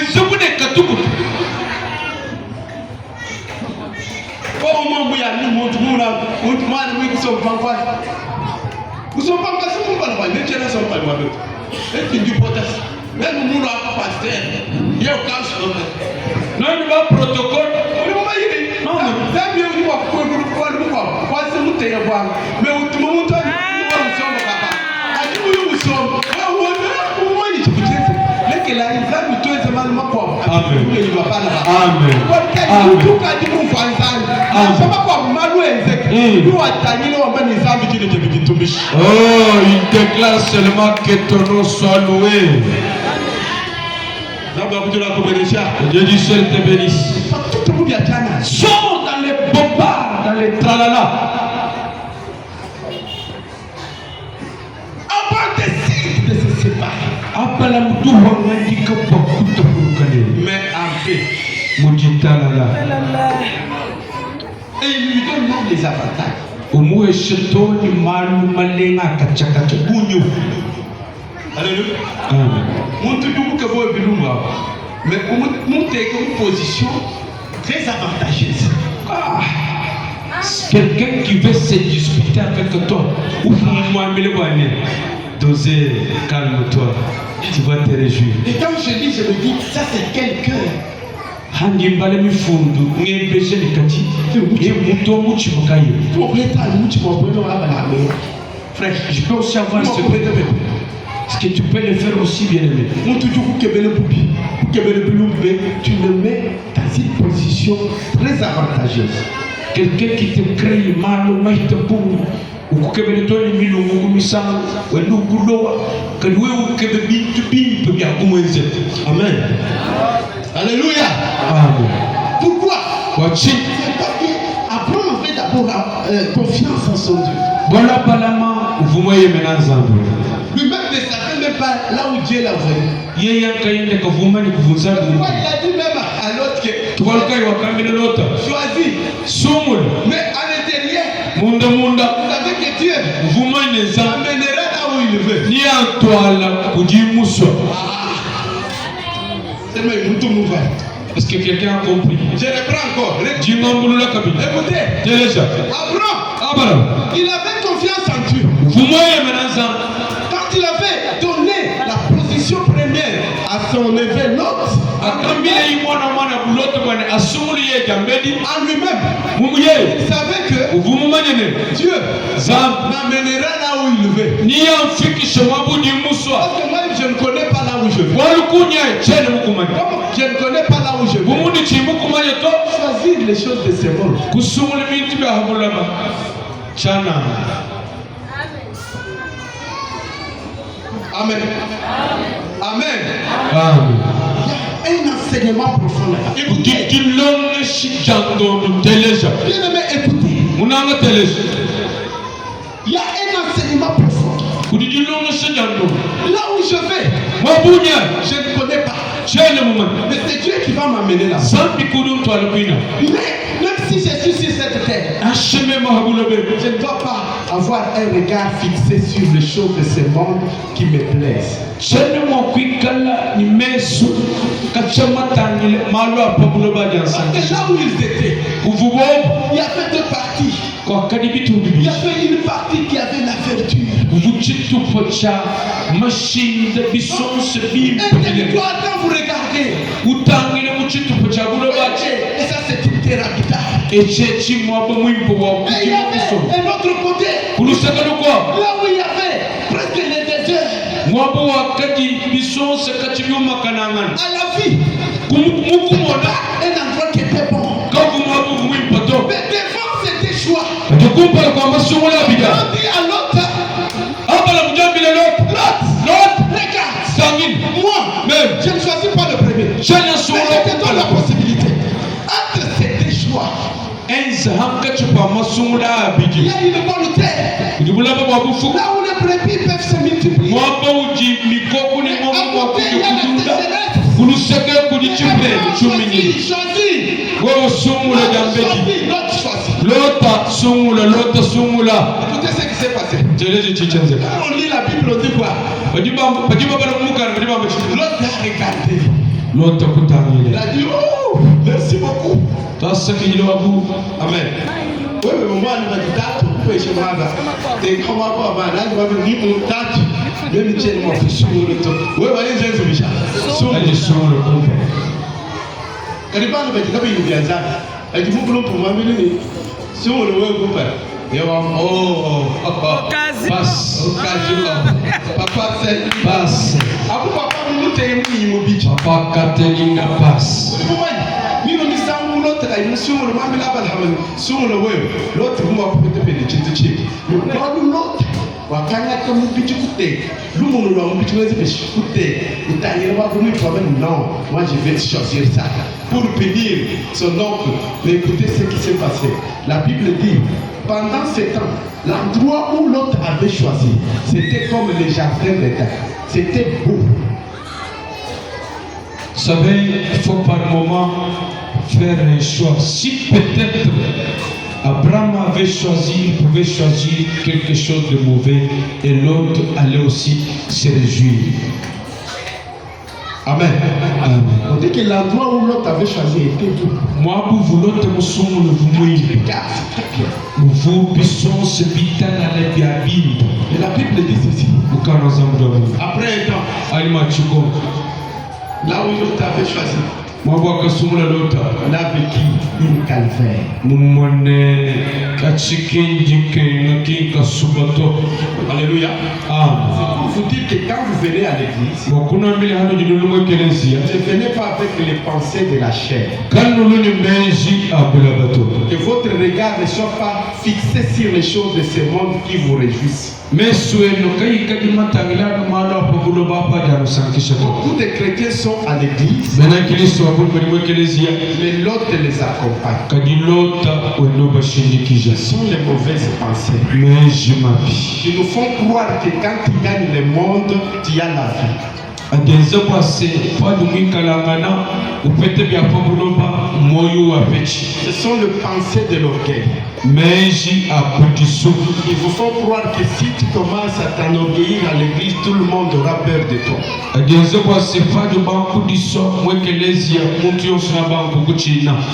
Oh, il déclare seulement que ton nom soit loué. Dieu du ciel te bénisse. Sors dans les bombards, dans les tralala. Avant de se séparer. Mais en paix. Et il lui donne même les avantages. Alléluia. Mais une position très avantageuse. Quelqu'un qui veut se disputer avec toi, ou doser, calme-toi, tu vas te réjouir. Et quand je lis, je me dis, ça c'est quelqu'un. Frère, je peux aussi avoir ce que tu peux le faire aussi, bien aimé. Tu le mets dans une position très avantageuse. Quelqu'un qui te crée mal, Amen. Alléluia. Pourquoi? Parce qu'Abraham avait d'abord confiance en son Dieu. Lui-même ne savait même pas là où Dieu l'a envoyé. Pourquoi il a dit même à l'autre que choisis. Mais à l'intérieur, vous savez que Dieu amènera là où il veut. C'est même une tout nouvelle. Est-ce que quelqu'un a compris? Je reprends encore. Écoutez, Abraham, il avait confiance en Dieu. Quand il avait donné la position première à son neveu Lot, en lui-même, il savait que Dieu m'amènera là où il veut. Parce que moi, je ne connais pas là où je vais. Comme je ne connais pas là où je vais. Choisir les choses de ce monde. Amen. Amen. Il y a un enseignement profond là. Écoutez. Bien-aimé, écoutez. Il y a un enseignement profond. Là où je vais, je ne connais pas. Mais c'est Dieu qui va m'amener là. Mais même si je suis sur cette terre, je ne dois pas avoir un regard fixé sur les choses de ce monde qui me plaisent. Parce que là où ils étaient, il y avait deux parties. Il y avait une partie qui avait la vertu. Et toi, quand vous regardez, et ça c'est une thérapie. Et il y avait un autre côté, là où il y avait presque les déserts. À la vie, un endroit qui était bon. Mais devant c'était choix. On dit à l'autre, regarde, moi, je ne choisis pas le premier. Mais je te donne la possibilité. Entre ces deux choix, il y a une bonne terre. Là où les brebis peuvent se multiplier. À côté, il y a la sécheresse. Choisis. L'autre choisit. Écoutez ce qui s'est passé. Quand on lit la Bible, on dit quoi? L'autre a regardé. Il a dit, oh, merci beaucoup. Amen. Oui, mais moi, je vais dire, tu peux et comment pas, là, je vais venir mon tâche. Même si je m'en fous sur le temps. Oui, allez, j'ai un quand il parle de il vient ça. Elle dit, vous voulez pour moi, mais si on le voit, vous faites. Passe. Papa, c'est passe. Après, papa, nous t'aimons, papa, Katerina passe. L'autre, il sur le mamie là-bas, sur le web. L'autre, vous m'avez peut-être pénétrer. L'autre, wakanya comme petit côté. L'homme nous a un petit côté. Et t'as eu pas voulu toi-même. Non, moi je vais choisir ça. Pour bénir son oncle. Mais écoutez ce qui s'est passé. La Bible dit, pendant ce temps, l'endroit où l'autre avait choisi, c'était comme les jardins d'Éden. C'était beau. Vous savez, il faut par moment faire un choix. Si peut-être Abraham avait choisi, il pouvait choisir quelque chose de mauvais et l'autre allait aussi se réjouir. Amen. Amen. On dit que l'endroit où l'autre avait choisi était doux. Moi, vous l'autre me sommes le voumoui. Regarde, c'est très bien. Vous bison se bitan à la biabimbo. Et la Bible dit ceci. Après un temps, là où l'autre avait choisi, on a vécu une calvaire. Alléluia. C'est pour vous dire que quand vous venez à l'église, ne venez pas avec les pensées de la chair. Que votre regard ne soit pas fixé sur les choses de ce monde qui vous réjouissent. Beaucoup de chrétiens sont à l'église, mais l'autre les accompagne. Ce sont les mauvaises pensées qui nous font croire que quand tu gagnes le monde, tu as la vie. Ce sont les pensées de l'orgueil. Ils vous font croire que si tu commences à t'enorgueillir à l'église, tout le monde aura peur de toi.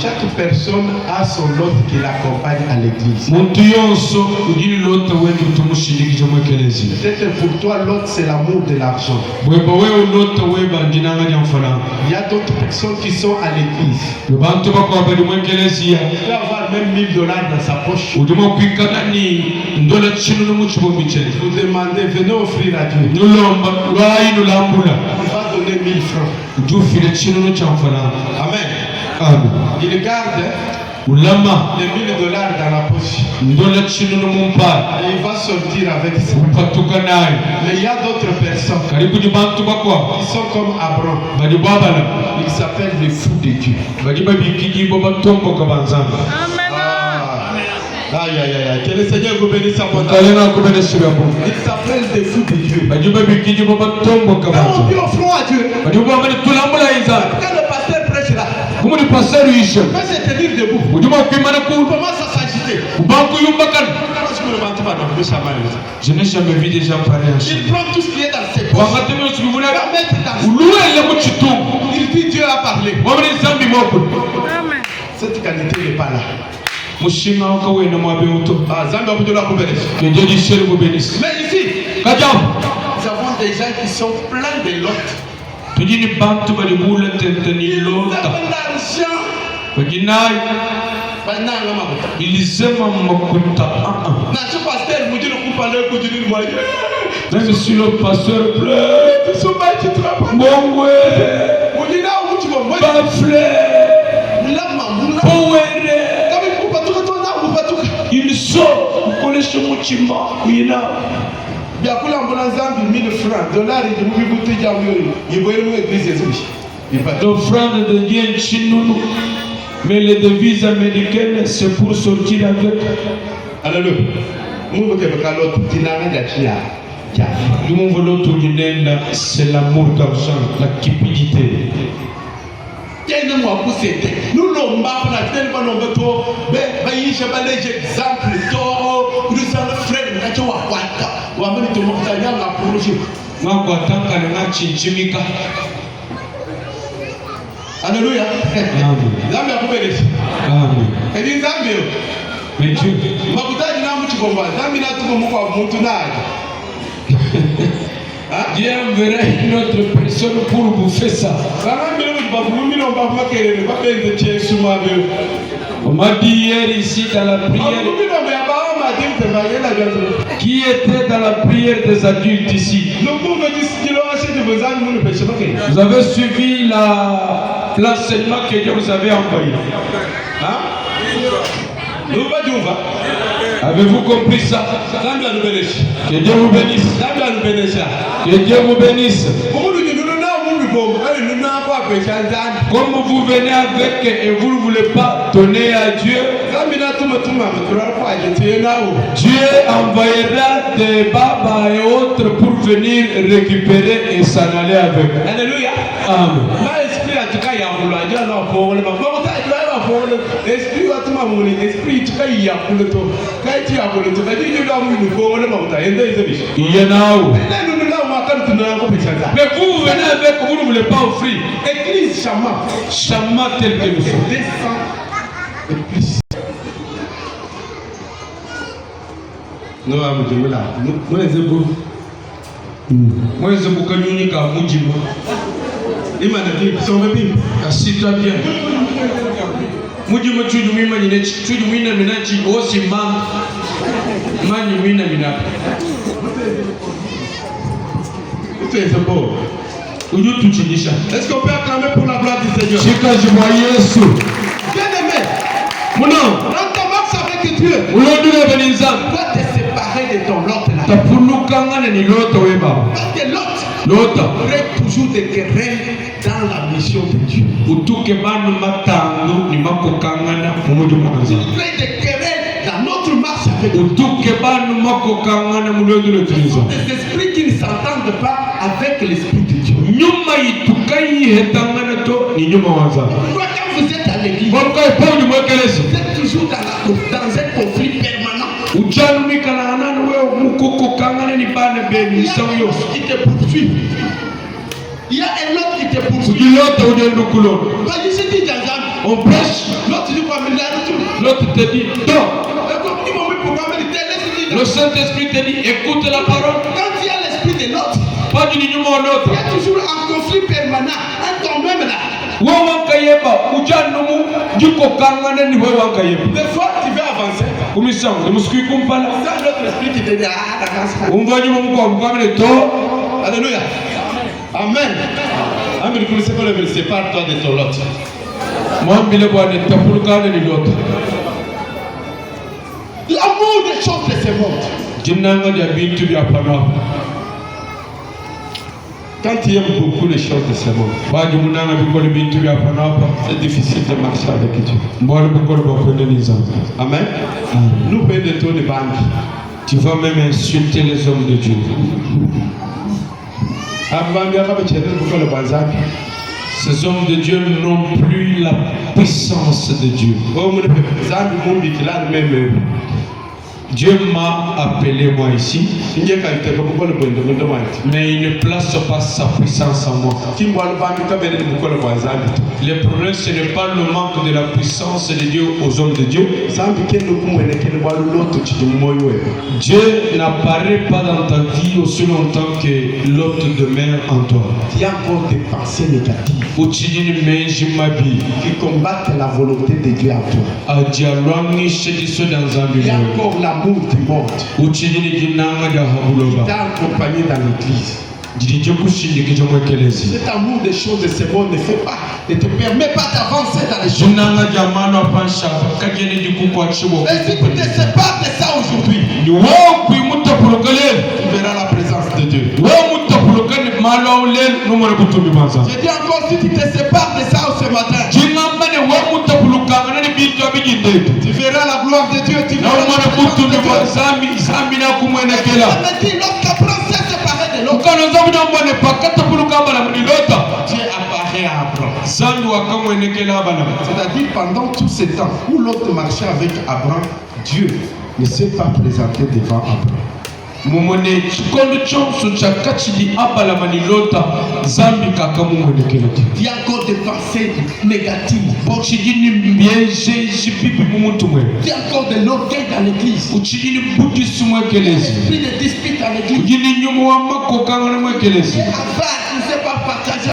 Chaque personne a son hôte qui l'accompagne à l'église. Peut-être pour toi, l'autre c'est l'amour de l'argent. Il y a d'autres personnes qui sont à l'église. Il peut avoir même $1000 dans sa poche. Vous demandez, venez offrir à Dieu. Il va donner 1000 francs. Amen. Il garde les $1000 dans la poche. Et il va sortir avec ça. Mais il y a d'autres personnes qui sont comme Abraham. Ils s'appellent les fous de Dieu. Aïe aïe aïe, que le Seigneur vous bénisse abondamment. Ils s'appellent des fous de Dieu. Quand on dit offrons à Dieu, quand le pasteur prêche là, il peut se tenir debout. Il commence à s'agiter. Je n'ai jamais vu des gens pareils en Chine. Il prend tout ce qui est dans ses poches. Il dit Dieu a parlé. Cette qualité n'est pas là. Que Dieu du ciel vous bénisse. Mais ici, nous avons des gens qui sont pleins de lot. Ils ont même si le pasteur pleure, il sort pour les chemins. L'offrande devient chinounou. Mais les devises américaines, c'est pour sortir avec. Alléluia. C'est l'amour d'argent, la cupidité. Nous l'avons Alléluia. Mais Dieu. Dieu enverra une autre personne pour bouffer ça. On m'a dit hier ici dans la prière. Qui était dans la prière des adultes ici? Vous avez suivi l'enseignement que Dieu vous avait envoyé. Hein? Avez-vous compris ça? Que Dieu vous bénisse. Que Dieu vous bénisse. Comme vous venez avec et vous ne voulez pas donner à Dieu, Dieu envoyera des babas et autres pour venir récupérer et s'en aller avec. Alléluia. Amen. mon esprit, tu vas y avoir le temps. Quand tu as le temps, tu vas dire que nous avons le monde. Il y en a où? Mais vous venez avec, vous ne voulez pas offrir. Église Chama. Chama tel que nous sommes. Non, je là. Moi, les éboues. Moi, les éboues, quand nous n'y avons pas de il m'a dit, ils sont même assis-toi bien. Mujimo tu dumi manyine tu dumi na minachi osi man manyu mina mina. C'est bon. Est-ce qu'on peut acclamer pour la gloire du Seigneur? Bien-aimé, mon nom, dans ta marche avec Dieu, tu dois te séparer de ton lot là. Parce que l'autre aurait toujours des querelles dans la mission de Dieu. Il crée des querelles dans notre marche avec Dieu. Des esprits qui ne s'entendent pas avec l'esprit de Dieu. Pourquoi quand vous êtes à l'église, vous êtes toujours dans un conflit permanent? Il y a un qui te poursuit. Il y a un autre qui te poursuit. On prêche, l'autre dit quoi? L'autre te dit non. Le Saint-Esprit te dit écoute la parole. Quand il y a l'esprit de l'autre, pas du niveau de l'autre, il y a toujours un conflit permanent entre toi-même là. Des fois tu veux avancer. L'autre esprit qui te dit alléluia. Amen. Amen. Vous connaissez pas le verset, sépare-toi de ton lot. L'amour des choses de ce monde. Quand tu aimes beaucoup les choses de ce monde, c'est difficile de marcher avec Dieu. Amen. Nous payons des taux de banque. Tu vas même insulter les hommes de Dieu. Ces hommes de Dieu n'ont plus la puissance de Dieu. Dieu m'a appelé moi ici, mais il ne place pas sa puissance en moi. Le problème, ce n'est pas le manque de la puissance de Dieu aux hommes de Dieu. Dieu n'apparaît pas dans ta vie aussi longtemps que l'autre demeure en toi. Il y a encore des pensées négatives qui combattent la volonté de Dieu en toi. Il y a encore l'amour du monde qui t'a accompagné dans l'église. Cet amour des choses de ce monde ne te permet pas d'avancer dans les choses. Et si tu te sépares de ça aujourd'hui, tu verras la présence de Dieu. Je dis encore, si tu te sépares de ça ce matin, tu verras la gloire de Dieu. Tu verras la présence de Dieu. Lorsqu'un prince s'est séparé de l'autre, Dieu apparaît à Abraham. C'est-à-dire pendant tout ce temps où l'autre marchait avec Abraham, Dieu ne s'est pas présenté devant Abraham. Il y a encore des pensées négatives. Il y a encore de l'orgueil dans l'église. L'esprit de dispute dans l'église.